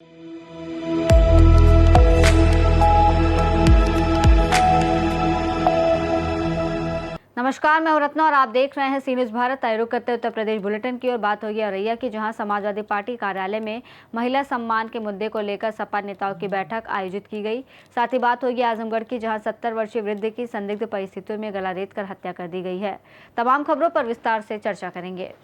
नमस्कार, मैं रत्ना और आप देख रहे हैं सी न्यूज़ भारत। रुक करते उत्तर प्रदेश बुलेटिन की ओर। बात होगी औरैया की, जहां समाजवादी पार्टी कार्यालय में महिला सम्मान के मुद्दे को लेकर सपा नेताओं की बैठक आयोजित की गई। साथ ही बात होगी आजमगढ़ की, जहां 70 वर्षीय वृद्ध की संदिग्ध परिस्थितियों में गला रेत कर हत्या कर दी गई है। तमाम खबरों पर विस्तार से चर्चा करेंगे।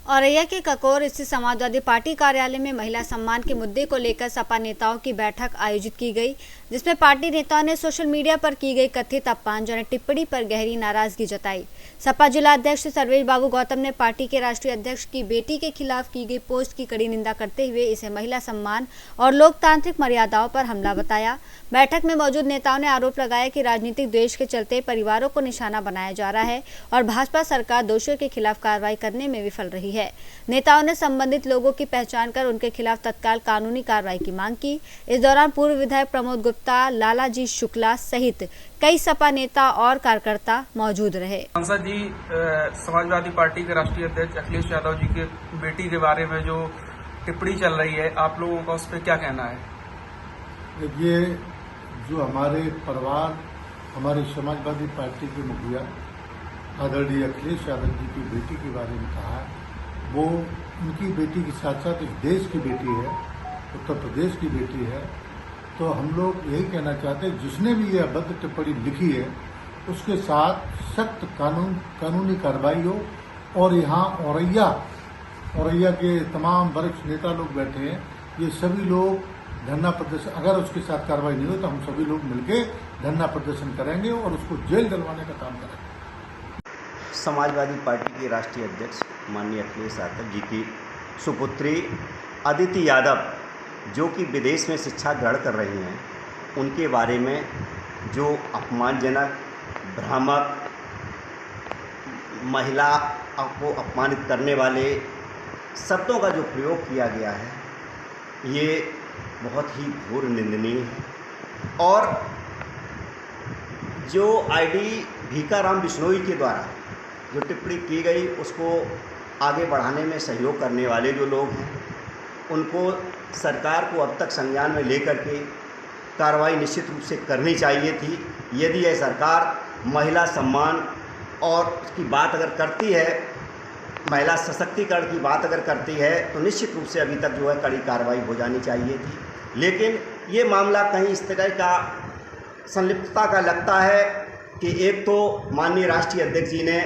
औरैया के ककोर स्थित समाजवादी पार्टी कार्यालय में महिला सम्मान के मुद्दे को लेकर सपा नेताओं की बैठक आयोजित की गई, जिसमें पार्टी नेताओं ने सोशल मीडिया पर की गई कथित अपमानजनक टिप्पणी पर गहरी नाराजगी जताई। सपा जिला अध्यक्ष सर्वेश बाबू गौतम ने पार्टी के राष्ट्रीय अध्यक्ष की बेटी के खिलाफ की गई पोस्ट की कड़ी निंदा करते हुए इसे महिला सम्मान और लोकतांत्रिक मर्यादाओं पर हमला बताया। बैठक में मौजूद नेताओं ने आरोप लगाया कि राजनीतिक द्वेष के चलते परिवारों को निशाना बनाया जा रहा है और भाजपा सरकार दोषियों के खिलाफ कार्रवाई करने में विफल रही है। नेताओं ने संबंधित लोगों की पहचान कर उनके खिलाफ तत्काल कानूनी कार्रवाई की मांग की। इस दौरान पूर्व विधायक प्रमोद गुप्ता, लालाजी शुक्ला सहित कई सपा नेता और कार्यकर्ता मौजूद रहे। सांसद जी, समाजवादी पार्टी के राष्ट्रीय अध्यक्ष अखिलेश यादव जी के बेटी के बारे में जो टिप्पणी चल रही है, आप लोगों का उस पर क्या कहना है? देखिए, जो हमारे परिवार, हमारी समाजवादी पार्टी के मुखिया आदरणीय अखिलेश यादव जी की बेटी के बारे में कहा, वो उनकी बेटी के साथ साथ इस देश की बेटी है, उत्तर प्रदेश की बेटी है। तो हम लोग यही कहना चाहते हैं, जिसने भी ये अभद्र टिप्पणी लिखी है उसके साथ सख्त कानूनी कार्रवाई हो। और यहाँ औरैया के तमाम वरिष्ठ नेता लोग बैठे हैं, ये सभी लोग धरना प्रदर्शन, अगर उसके साथ कार्रवाई नहीं हो तो हम सभी लोग मिलकर धरना प्रदर्शन करेंगे और उसको जेल डलवाने का काम करेंगे। समाजवादी पार्टी के राष्ट्रीय अध्यक्ष माननीय अखिलेश यादव जी की सुपुत्री अदिति यादव, जो कि विदेश में शिक्षा ग्रहण कर रही हैं, उनके बारे में जो अपमानजनक, भ्रामक, महिला को अपमानित करने वाले शब्दों का जो प्रयोग किया गया है, ये बहुत ही घोर निंदनीय है। और जो आईडी भीखाराम बिश्नोई के द्वारा जो टिप्पणी की गई, उसको आगे बढ़ाने में सहयोग करने वाले जो लोग हैं, उनको सरकार को अब तक संज्ञान में लेकर के कार्रवाई निश्चित रूप से करनी चाहिए थी। यदि यह सरकार महिला सम्मान और उसकी बात अगर करती है, महिला सशक्तिकरण की बात अगर करती है, तो निश्चित रूप से अभी तक जो है कड़ी कार्रवाई हो जानी चाहिए थी। लेकिन ये मामला कहीं इस तरह का संलिप्तता का लगता है कि एक तो माननीय राष्ट्रीय अध्यक्ष जी ने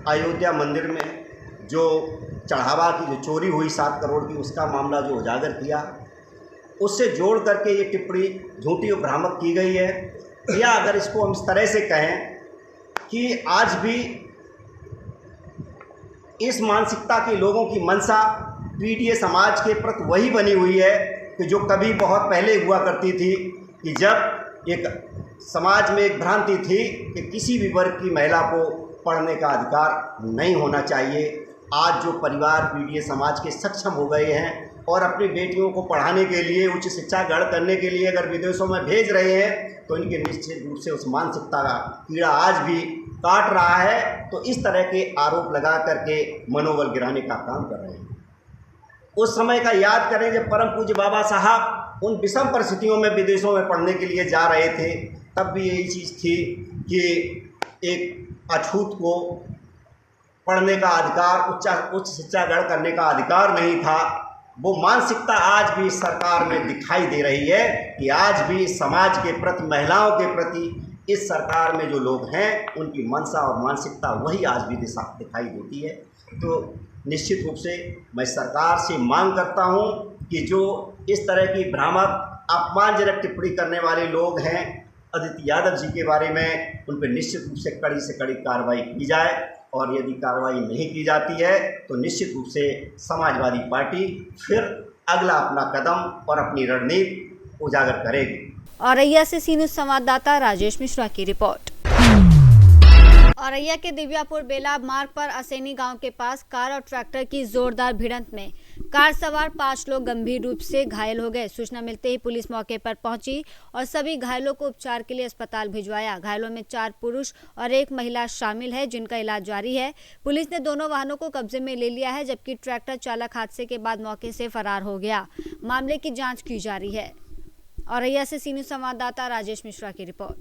अयोध्या मंदिर में जो चढ़ावा की जो चोरी हुई 7 करोड़ की, उसका मामला जो उजागर किया, उससे जोड़ करके ये टिप्पणी झूठी और भ्रामक की गई है। या अगर इसको हम इस तरह से कहें कि आज भी इस मानसिकता के लोगों की मंशा पीड़ित समाज के प्रति वही बनी हुई है कि जो कभी बहुत पहले हुआ करती थी, कि जब एक समाज में एक भ्रांति थी कि किसी भी वर्ग की महिला को पढ़ने का अधिकार नहीं होना चाहिए। आज जो परिवार पीड़ित समाज के सक्षम हो गए हैं और अपनी बेटियों को पढ़ाने के लिए, उच्च शिक्षा ग्रहण करने के लिए अगर विदेशों में भेज रहे हैं, तो इनके निश्चित रूप से उस मानसिकता का कीड़ा आज भी काट रहा है। तो इस तरह के आरोप लगा करके मनोबल गिराने का काम कर रहे हैं। उस समय का याद करें जब परम पूज्य बाबा साहब उन विषम परिस्थितियों में विदेशों में पढ़ने के लिए जा रहे थे, तब भी यही चीज़ थी कि एक अछूत को पढ़ने का अधिकार, उच्च शिक्षा ग्रहण करने का अधिकार नहीं था। वो मानसिकता आज भी सरकार में दिखाई दे रही है कि आज भी समाज के प्रति, महिलाओं के प्रति इस सरकार में जो लोग हैं, उनकी मनसा और मानसिकता वही आज भी दिखाई देती है। तो निश्चित रूप से मैं सरकार से मांग करता हूं कि जो इस तरह की भ्रामक, अपमानजनक टिप्पणी करने वाले लोग हैं अदिति यादव जी के बारे में, उन पर निश्चित रूप से कड़ी कार्रवाई की जाए। और यदि कार्रवाई नहीं की जाती है तो निश्चित रूप से समाजवादी पार्टी फिर अगला अपना कदम और अपनी रणनीति उजागर करेगी। औरैया से सी न्यूज़ संवाददाता राजेश मिश्रा की रिपोर्ट। औरैया के दिव्यापुर बेलाब मार्ग पर असैनी गांव के पास कार और ट्रैक्टर की जोरदार भिड़ंत में कार सवार 5 लोग गंभीर रूप से घायल हो गए। सूचना मिलते ही पुलिस मौके पर पहुंची और सभी घायलों को उपचार के लिए अस्पताल भिजवाया। घायलों में 4 पुरुष और 1 महिला शामिल है, जिनका इलाज जारी है। पुलिस ने दोनों वाहनों को कब्जे में ले लिया है, जबकि ट्रैक्टर चालक हादसे के बाद मौके से फरार हो गया। मामले की जांच की जा रही है। औरैया से सी न्यूज़ संवाददाता राजेश मिश्रा की रिपोर्ट।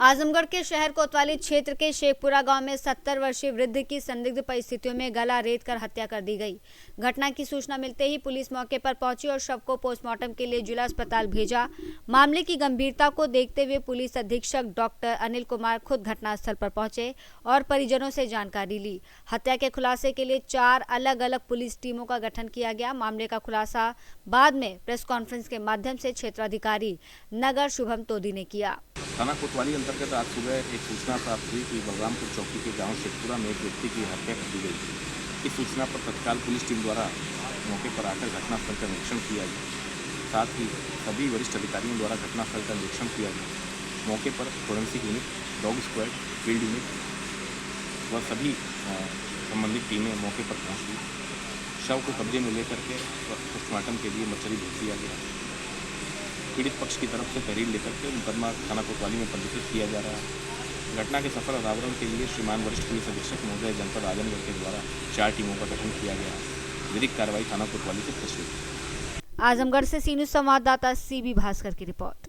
आजमगढ़ के शहर कोतवाली क्षेत्र के शेखपुरा गांव में 70 वर्षीय वृद्ध की संदिग्ध परिस्थितियों में गला रेत कर हत्या कर दी गई। घटना की सूचना मिलते ही पुलिस मौके पर पहुंची और शव को पोस्टमार्टम के लिए जिला अस्पताल भेजा। मामले की गंभीरता को देखते हुए पुलिस अधीक्षक डॉक्टर अनिल कुमार खुद घटनास्थल पर पहुंचे और परिजनों से जानकारी ली। हत्या के खुलासे के लिए 4 अलग अलग पुलिस टीमों का गठन किया गया। मामले का खुलासा बाद में प्रेस कॉन्फ्रेंस के माध्यम से क्षेत्राधिकारी नगर शुभम तोदी ने किया। थाना कोतवाली अंतर्गत आज सुबह एक सूचना प्राप्त हुई कि बलरामपुर चौकी के गांव शेखपुरा में एक व्यक्ति की हत्या कर दी गई। इस सूचना पर तत्काल पुलिस टीम द्वारा मौके पर आकर घटनास्थल का निरीक्षण किया गया। साथ ही सभी वरिष्ठ अधिकारियों द्वारा घटनास्थल का निरीक्षण किया गया। मौके पर forensic unit, dog squad, field unit व सभी संबंधित टीमें मौके पर पहुँची। शव को कब्जे में लेकर के पोस्टमार्टम के लिए मर्चरी भेज दिया गया। पीड़ित पक्ष की तरफ से तहरीर लेकर के मुकदमा थाना कोतवाली में पंजीकृत किया जा रहा है। घटना के सफल अनावरण के लिए श्रीमान वरिष्ठ पुलिस अधीक्षक महोदय जनपद आजमगढ़ के द्वारा 4 टीमों का गठन किया गया है। विधिक कार्रवाई थाना कोतवाली से प्रस्तुत। आजमगढ़ से सी न्यूज़ संवाददाता सीबी भास्कर की रिपोर्ट।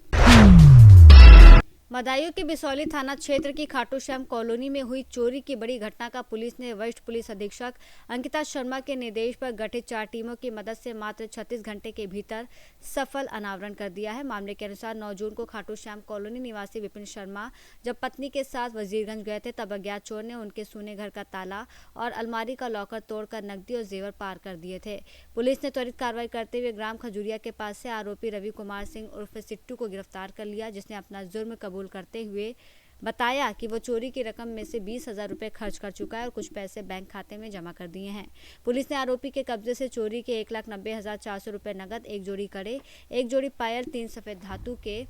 बदायूं के बिसौली थाना क्षेत्र की खाटू श्याम कॉलोनी में हुई चोरी की बड़ी घटना का पुलिस ने वरिष्ठ पुलिस अधीक्षक अंकिता शर्मा के निर्देश पर गठित 4 टीमों की मदद से मात्र 36 घंटे के भीतर सफल अनावरण कर दिया है। मामले के अनुसार 9 जून को खाटू श्याम कॉलोनी निवासी विपिन शर्मा जब पत्नी के साथ वजीरगंज गए थे, तब अज्ञात चोर ने उनके सूने घर का ताला और अलमारी का लॉकर तोड़कर नकदी और जेवर पार कर दिए थे। पुलिस ने त्वरित कार्रवाई करते हुए ग्राम खजूरिया के पास से आरोपी रवि कुमार सिंह उर्फ सिट्टू को गिरफ्तार कर लिया, जिसने अपना जुर्म कबूल करते हुए बताया कि वो चोरी की रकम में से 20,000 रुपए खर्च कर चुका है और कुछ पैसे बैंक खाते में जमा कर दिए हैं। पुलिस ने आरोपी के कब्जे से चोरी के 1,90,400 रुपए नगद, 1 जोड़ी कड़े, 1 जोड़ी पायल, 3 सफेद धातु के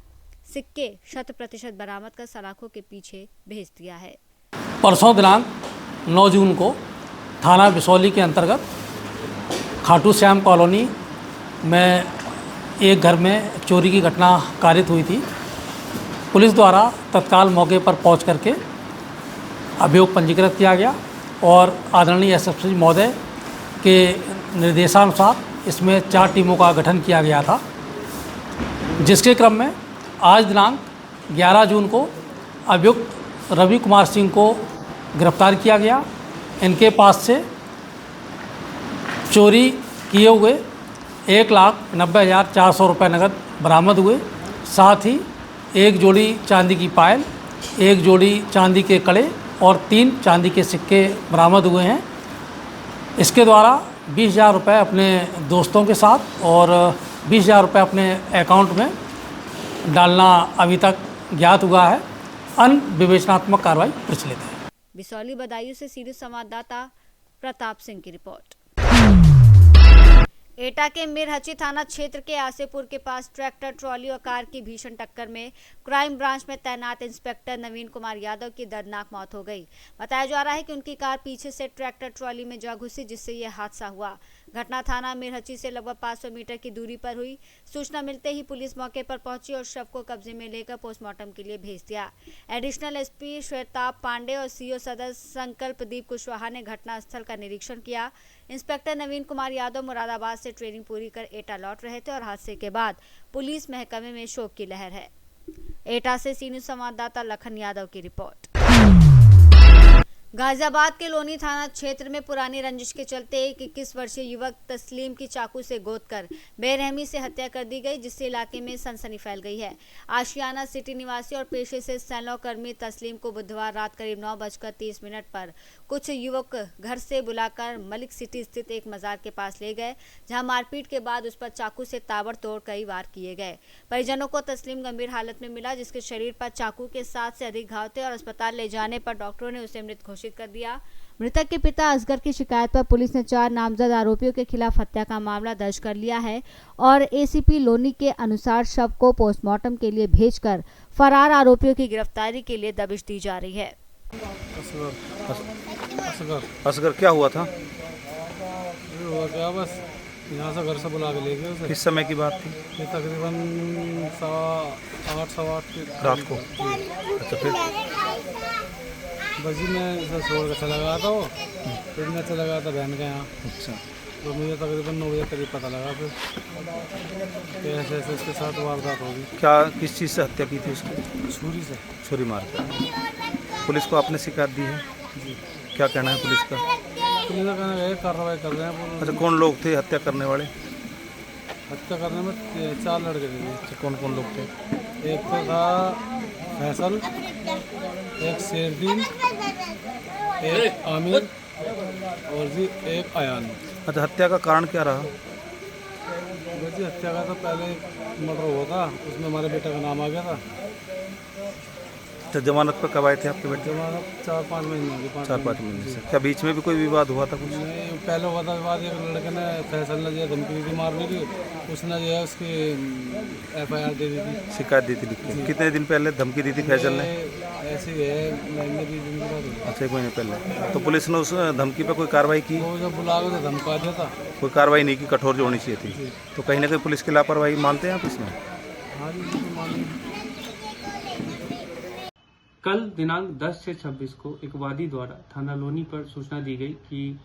सिक्के 100% बरामद कर सलाखों के पीछे भेज दिया है। परसों दिनांक 9 जून को थाना बिसौली के अंतर्गत खाटू श्याम कॉलोनी में एक घर में चोरी की घटना कारित हुई थी। पुलिस द्वारा तत्काल मौके पर पहुंच करके अभियोग पंजीकृत किया गया और आदरणीय एसएसपी महोदय के निर्देशानुसार इसमें 4 टीमों का गठन किया गया था, जिसके क्रम में आज दिनांक 11 जून को अभियुक्त रवि कुमार सिंह को गिरफ्तार किया गया। इनके पास से चोरी किए हुए 1,90,400 रुपये नगद बरामद हुए। साथ ही 1 जोड़ी चांदी की पायल, 1 जोड़ी चांदी के कड़े और 3 चांदी के सिक्के बरामद हुए हैं। इसके द्वारा 20,000 रुपये अपने दोस्तों के साथ और 20,000 रुपये अपने अकाउंट में डालना अभी तक ज्ञात हुआ है। अन्य विवेचनात्मक कार्रवाई प्रचलित है। बिसौली बदायूं से सीधी संवाददाता प्रताप सिंह की रिपोर्ट। एटा के मिरहची थाना क्षेत्र के आसेपुर के पास ट्रैक्टर, ट्रॉली और कार की भीषण टक्कर में क्राइम ब्रांच में तैनात इंस्पेक्टर नवीन कुमार यादव की दर्दनाक मौत हो गई। बताया जा रहा है कि उनकी कार पीछे से ट्रैक्टर ट्रॉली में जा घुसी, जिससे यह हादसा हुआ। घटना थाना मिरहची से लगभग 500 मीटर की दूरी पर हुई। सूचना मिलते ही पुलिस मौके पर पहुंची और शव को कब्जे में लेकर पोस्टमार्टम के लिए भेज दिया। एडिशनल एसपी श्वेताब पांडे और सीओ सदस्य संकल्पदीप कुशवाहा ने घटनास्थल का निरीक्षण किया। इंस्पेक्टर नवीन कुमार यादव मुरादाबाद से ट्रेनिंग पूरी कर एटा लौट रहे थे और हादसे के बाद पुलिस महकमे में शोक की लहर है। एटा से सी न्यूज़ संवाददाता लखन यादव की रिपोर्ट। गाजियाबाद के लोनी थाना क्षेत्र में पुरानी रंजिश के चलते एक 21 वर्षीय युवक तस्लीम की चाकू से गोदकर बेरहमी से हत्या कर दी गई, जिससे इलाके में सनसनी फैल गई है। आशियाना सिटी निवासी और पेशे से सैन्य कर्मी तस्लीम को बुधवार रात करीब 9:30 पर कुछ युवक घर से बुलाकर मलिक सिटी स्थित एक मजार के पास ले गए, जहां मारपीट के बाद उस पर चाकू से ताबड़तोड़ कई वार किए गए। परिजनों को तस्लीम गंभीर हालत में मिला, जिसके शरीर पर चाकू के 7 से अधिक घाव थे और अस्पताल ले जाने पर डॉक्टरों ने उसे मृत घोषित कर दिया। मृतक के पिता असगर की शिकायत पर पुलिस ने 4 नामजद आरोपियों के खिलाफ हत्या का मामला दर्ज कर लिया है और एसीपी लोनी के अनुसार शव को पोस्टमार्टम के लिए भेजकर फरार आरोपियों की गिरफ्तारी के लिए दबिश दी जा रही है। असगर क्या हुआ था? हुआ क्या, बस यहाँ से घर से बुला के ले गए उसे। किस समय की बात थी? ये तकरीबन 8:15 के रात को। अच्छा, फिर बजी में इसे छोड़ के चला गया था वो, फिर मैं चला गया था बहन के यहाँ। अच्छा, तो मुझे तकरीबन 9 बजे करीब पता लगा फिर कि ऐसे ऐसे इसके साथ वारदात होगी। क्या किस चीज़ से हत्या की थी उसकी? छुरी से। छुरी मार कर। पुलिस को आपने शिकायत दी है? जी। क्या कहना है पुलिस का? पुलिस का कहना है कार्रवाई कर रहे हैं। अच्छा, कौन लोग थे हत्या करने वाले? हत्या करने में 4 लड़के थे। अच्छा, कौन कौन लोग थे? एक तो था फैसल, एक शेरदीन, एक आमिर और जी एक अयान। अच्छा, हत्या का कारण क्या रहा? जी हत्या का तो पहले मर्डर हुआ था, उसमें हमारे बेटे का नाम आ गया था। अच्छा, जमानत पर कब आए थे आपके बेटे? जमानत 4-5 महीने की। 4-5 महीने से। क्या बीच में भी कोई विवाद हुआ था कुछ? नहीं, पहले हुआ था विवाद, एक लड़के ने फैसल ने जो है धमकी दी थी मारने की, उसने जो है उसकी FIR दे दी थी। शिकायत दी थी लिख के? कितने दिन पहले धमकी दी थी फैजल ने? ऐसी है महीने 20 दिन के बाद। अच्छा, 1 महीने पहले। तो पुलिस ने उस धमकी पर कोई कार्रवाई की? वो जब बुला के धमका दिया था। कोई कार्रवाई नहीं की, कठोर जो होनी चाहिए थी। तो कहीं ना कहीं पुलिस की लापरवाही मानते हैं आप इसमें? हाँ जी, बिल्कुल मालूम। कल दिनांक 10 से 26 को एक वादी द्वारा थाना लोनी पर सूचना दी गई कि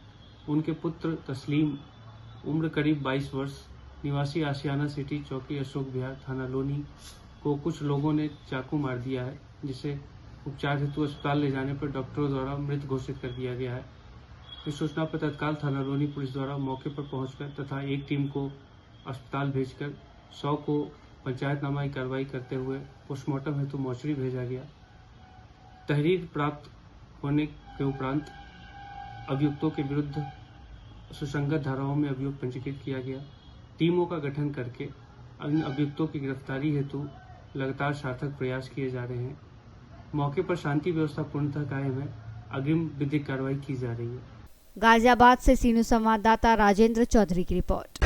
उनके पुत्र तस्लीम उम्र करीब 22 वर्ष निवासी आशियाना सिटी चौकी अशोक विहार थाना लोनी को कुछ लोगों ने चाकू मार दिया है, जिसे उपचार हेतु अस्पताल ले जाने पर डॉक्टरों द्वारा मृत घोषित कर दिया गया है। इस सूचना पर तत्काल थाना लोनी पुलिस द्वारा मौके पर पहुंचकर तथा एक टीम को अस्पताल भेजकर 100 को पंचायतनामा की कार्रवाई करते हुए पोस्टमार्टम हेतु मोर्चरी भेजा गया। तहरीर प्राप्त होने के उपरांत अभियुक्तों के विरुद्ध सुसंगत धाराओं में अभियोग पंजीकृत किया गया। टीमों का गठन करके अन्य अभियुक्तों की गिरफ्तारी हेतु लगातार सार्थक प्रयास किए जा रहे हैं। मौके पर शांति व्यवस्था पूर्णतः कायम है। अग्रिम विधिक कार्रवाई की जा रही है। गाजियाबाद से सीनू संवाददाता राजेंद्र चौधरी की रिपोर्ट।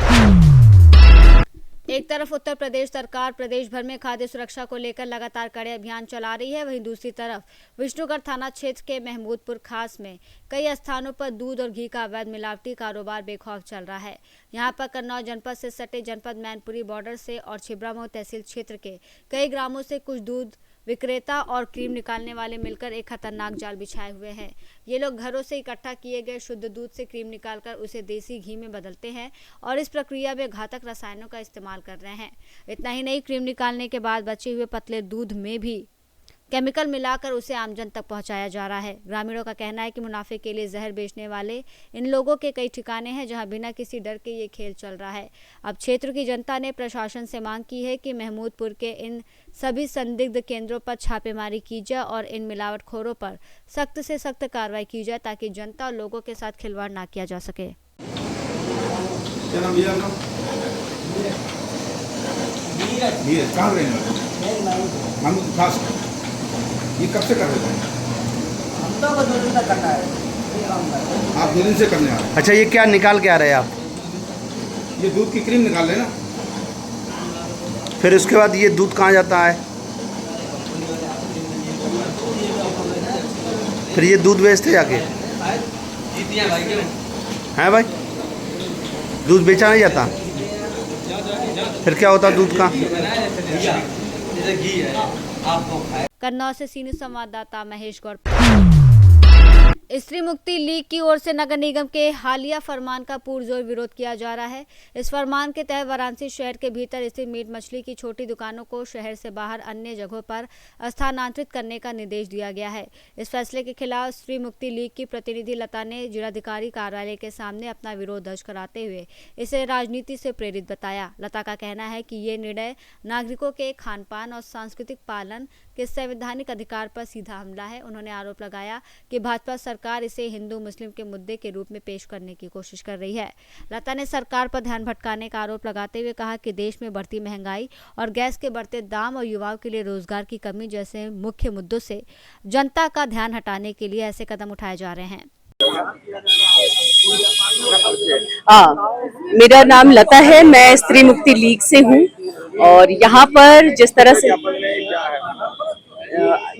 एक तरफ उत्तर प्रदेश सरकार प्रदेश भर में खाद्य सुरक्षा को लेकर लगातार कड़े अभियान चला रही है, वहीं दूसरी तरफ विष्णुगढ़ थाना क्षेत्र के महमूदपुर खास में कई स्थानों पर दूध और घी का अवैध मिलावटी कारोबार बेखौफ चल रहा है। यहां पर कन्नौज जनपद से सटे जनपद मैनपुरी बॉर्डर से और छिबरामऊ तहसील क्षेत्र के कई ग्रामों से कुछ दूध विक्रेता और क्रीम निकालने वाले मिलकर एक खतरनाक जाल बिछाए हुए हैं। ये लोग घरों से इकट्ठा किए गए शुद्ध दूध से क्रीम निकालकर उसे देसी घी में बदलते हैं और इस प्रक्रिया में घातक रसायनों का इस्तेमाल कर रहे हैं। इतना ही नहीं, क्रीम निकालने के बाद बचे हुए पतले दूध में भी केमिकल मिलाकर उसे आमजन तक पहुंचाया जा रहा है। ग्रामीणों का कहना है कि मुनाफे के लिए जहर बेचने वाले इन लोगों के कई ठिकाने हैं जहां बिना किसी डर के ये खेल चल रहा है। अब क्षेत्र की जनता ने प्रशासन से मांग की है कि महमूदपुर के इन सभी संदिग्ध केंद्रों पर छापेमारी की जाए और इन मिलावटखोरों पर सख्त से सख्त कार्रवाई की जाए ताकि जनता और लोगों के साथ खिलवाड़ ना किया जा सके। क्या नाम भैया आपका? कहाँ रहेंगे? हम खास। ये कब से कर रहे थे? हम तो 2 दिन तक करना है। आप 2 दिन से करने आ रहे हैं? अच्छा, ये क्या निकाल के आ रहे हैं आप? ये दूध की क्रीम निकाल लेना। फिर उसके बाद ये दूध कहाँ जाता है? फिर ये दूध बेचते जाके हैं भाई? दूध बेचा नहीं जाता? फिर क्या होता दूध का? कन्नौज से सीनियर संवाददाता महेश गौड़। स्त्री मुक्ति लीग की ओर से नगर निगम के हालिया फरमान का पुरजोर विरोध किया जा रहा है। इस फरमान के तहत वाराणसी शहर के भीतर स्थित मीट मछली की छोटी दुकानों को शहर से बाहर अन्य जगहों पर स्थानांतरित करने का निर्देश दिया गया है। इस फैसले के खिलाफ स्त्री मुक्ति लीग की प्रतिनिधि लता ने जिलाधिकारी कार्यालय के सामने अपना विरोध दर्ज कराते हुए इसे राजनीति से प्रेरित बताया। लता का कहना है कि ये निर्णय नागरिकों के खान पान और सांस्कृतिक पालन के संवैधानिक अधिकार पर सीधा हमला है। उन्होंने आरोप लगाया कि भाजपा सरकार इसे हिंदू मुस्लिम के मुद्दे के रूप में पेश करने की कोशिश कर रही है। लता ने सरकार पर ध्यान भटकाने का आरोप लगाते हुए कहा कि देश में बढ़ती महंगाई और गैस के बढ़ते दाम और युवाओं के लिए रोजगार की कमी जैसे मुख्य मुद्दों से जनता का ध्यान हटाने के लिए ऐसे कदम उठाए जा रहे हैं। मेरा नाम लता है, मैं स्त्री मुक्ति लीग से हूँ और यहाँ पर जिस तरह से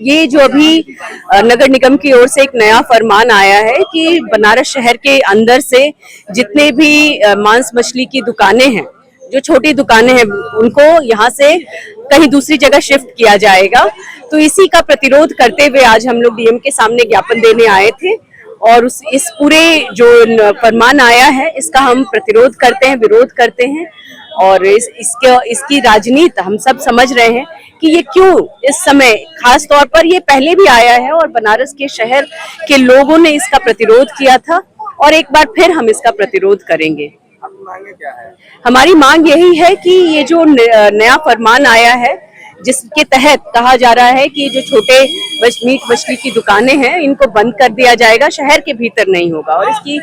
ये जो अभी नगर निगम की ओर से एक नया फरमान आया है कि बनारस शहर के अंदर से जितने भी मांस मछली की दुकानें हैं, जो छोटी दुकानें हैं, उनको यहाँ से कहीं दूसरी जगह शिफ्ट किया जाएगा। तो इसी का प्रतिरोध करते हुए आज हम लोग डीएम के सामने ज्ञापन देने आए थे और इस पूरे जो फरमान आया है इसका हम प्रतिरोध करते हैं, विरोध करते हैं। और इसकी राजनीति हम सब समझ रहे हैं कि ये क्यों इस समय, खास तौर पर ये पहले भी आया है और बनारस के शहर के लोगों ने इसका प्रतिरोध किया था और एक बार फिर हम इसका प्रतिरोध करेंगे। हमारी मांग यही है कि ये जो नया फरमान आया है जिसके तहत कहा जा रहा है कि जो छोटे मीट मछली की दुकानें हैं इनको बंद कर दिया जाएगा, शहर के भीतर नहीं होगा। और इसकी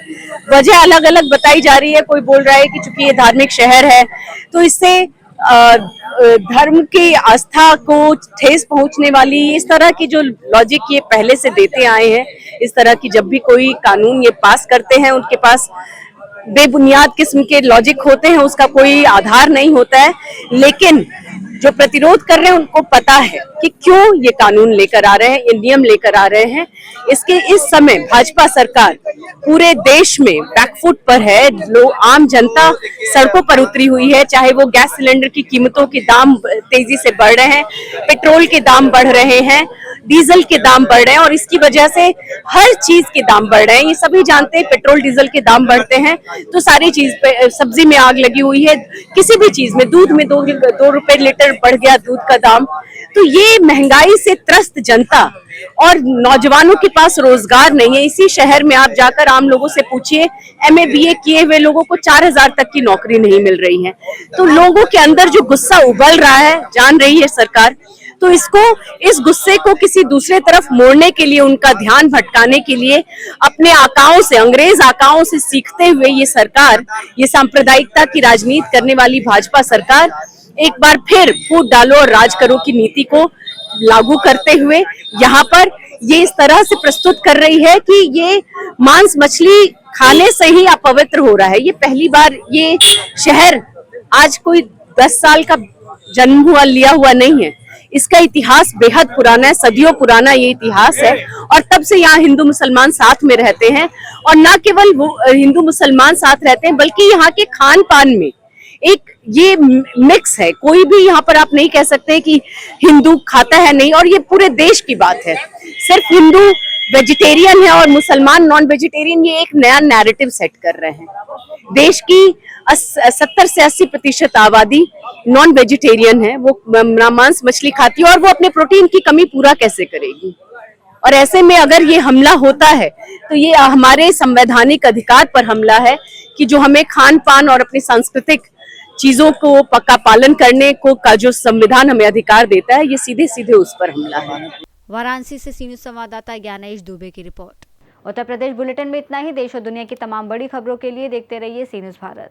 वजह अलग अलग बताई जा रही है। कोई बोल रहा है कि चूंकि ये धार्मिक शहर है तो इससे धर्म की आस्था को ठेस पहुंचने वाली, इस तरह की जो लॉजिक ये पहले से देते आए हैं, इस तरह की जब भी कोई कानून ये पास करते हैं उनके पास बेबुनियाद किस्म के लॉजिक होते हैं, उसका कोई आधार नहीं होता है। लेकिन जो प्रतिरोध कर रहे हैं उनको पता है कि क्यों ये कानून लेकर आ रहे हैं, ये नियम लेकर आ रहे हैं। इसके इस समय भाजपा सरकार पूरे देश में बैकफुट पर है। लोग, आम जनता सड़कों पर उतरी हुई है, चाहे वो गैस सिलेंडर की कीमतों के दाम तेजी से बढ़ रहे हैं, पेट्रोल के दाम बढ़ रहे हैं, डीजल के दाम बढ़ रहे हैं और इसकी वजह से हर चीज के दाम बढ़ रहे हैं। ये सभी जानते हैं पेट्रोल डीजल के दाम बढ़ते हैं तो सारी चीज पे, सब्जी में आग लगी हुई है, किसी भी चीज में, दूध में 2 रुपए लीटर बढ़ गया दूध का दाम। तो ये महंगाई से त्रस्त जनता और नौजवानों के पास रोजगार नहीं है। इसी शहर में आप जाकर आम लोगों से पूछिए, MA BA किए हुए लोगों को 4000 तक की नौकरी नहीं मिल रही है। तो लोगों के अंदर जो गुस्सा उबल रहा है, जान रही है सरकार, तो इस गुस्से को किसी दूसरे तरफ मोड़ने के लिए, उनका ध्यान भटकाने के लिए अपने आकाओं से, अंग्रेज आकाओं से सीखते हुए ये सरकार, ये सांप्रदायिकता की राजनीति करने वाली भाजपा सरकार एक बार फिर फूट डालो और राज करो की नीति को लागू करते हुए यहाँ पर ये इस तरह से प्रस्तुत कर रही है कि ये मांस मछली खाने से ही अपवित्र हो रहा है। ये पहली बार, ये शहर आज कोई 10 साल का जन्म लिया हुआ नहीं है। इसका इतिहास बेहद पुराना है, सदियों पुराना ये इतिहास है और तब से यहाँ हिंदू मुसलमान साथ में रहते हैं। और न केवल हिंदू मुसलमान साथ रहते हैं बल्कि यहाँ के खान पान में एक ये मिक्स है। कोई भी यहाँ पर आप नहीं कह सकते कि हिंदू खाता है नहीं, और ये पूरे देश की बात है। सिर्फ हिंदू वेजिटेरियन है और मुसलमान नॉन वेजिटेरियन, ये एक नया नैरेटिव सेट कर रहे हैं। देश की 70 से 80% आबादी नॉन वेजिटेरियन है, वो मांस मछली खाती है और वो अपने प्रोटीन की कमी पूरा कैसे करेगी। और ऐसे में अगर ये हमला होता है तो ये हमारे संवैधानिक अधिकार पर हमला है कि जो हमें खान पान और अपनी सांस्कृतिक चीजों को पक्का पालन करने को का जो संविधान हमें अधिकार देता है, ये सीधे सीधे उस पर हमला है। वाराणसी से सी न्यूज़ संवाददाता ज्ञानेश दुबे की रिपोर्ट। उत्तर प्रदेश बुलेटिन में इतना ही। देश और दुनिया की तमाम बड़ी खबरों के लिए देखते रहिए सी न्यूज़ भारत।